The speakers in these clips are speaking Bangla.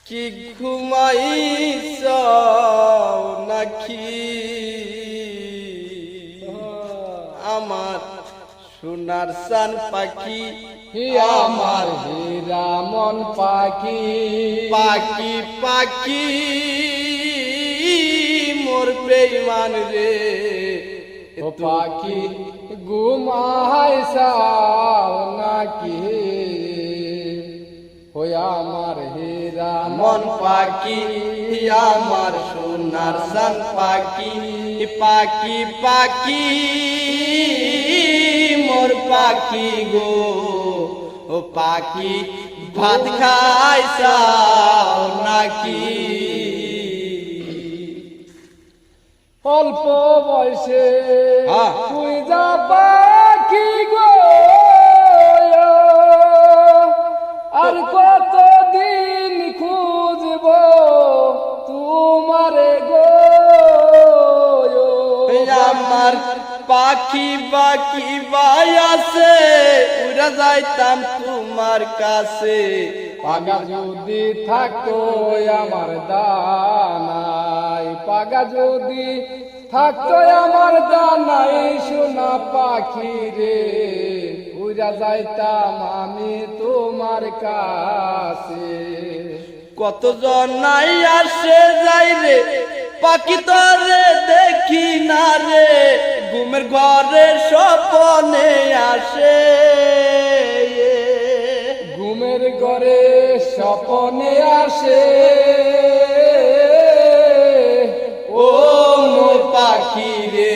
কি ঘুমাইছ নাকি আমার সোনার চান পাখি আমার হীরা মন পাখি পাখি পাখি মোর বেঈমান রে ও পাখি ঘুমাইছাও নাকি ওই আমার হীরা মন পাখি আমার সোনার চান পাখি পাখি পাখি মোর পাখি গো ও পাখি ভাত খাইছাও নাকি অল্প বয়সে হ্যাঁ। তুই যা পাখি গো আর কতদিন খুঁজব তোমারে গো আমার পাখি বাকি বাই আছে উড়া যাইতাম তোমার কাছে পাগা যদি থাকতো আমার দানাই পাগা যদি থাকতো আমার দানাই সোনা পাখি রে উড়া যাইতাম আমি তোমার কাছে কতজন নাই আসে যাই রে পাখি তরে দেখি না রে ঘুমের ঘরে স্বপনে আসে ঘুমের ঘরে স্বপনে আসে ও মোর পাখি রে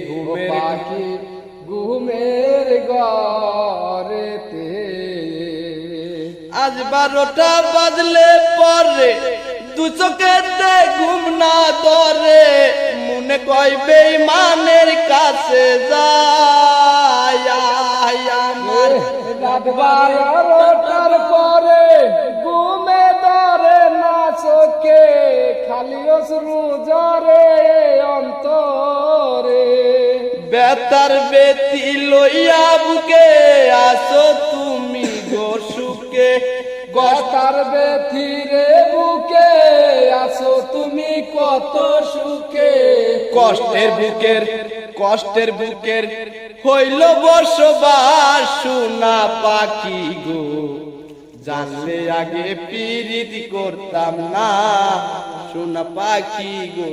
ঘুমের পাখি ঘুমের ঘরেতে আজ 12টা বাজলে পরে দু চোখেতে ঘুম না ধরে মনে কয় বেঈমানের কাছে যায় আমার রাত 12টার পরে ঘুমে ধরে না চোখে খালি অশ্রু ঝরে অন্তরে বেতার বেতি লইয়া বুকে আসো তুমি গো সুখে গতার বেথিরে বুকে আসো তুমি কত সুখে কষ্টের বুকের হইল বসবাস সোনা পাখি গো জানলে আগে পিরিতি করতাম না সোনা পাখি গো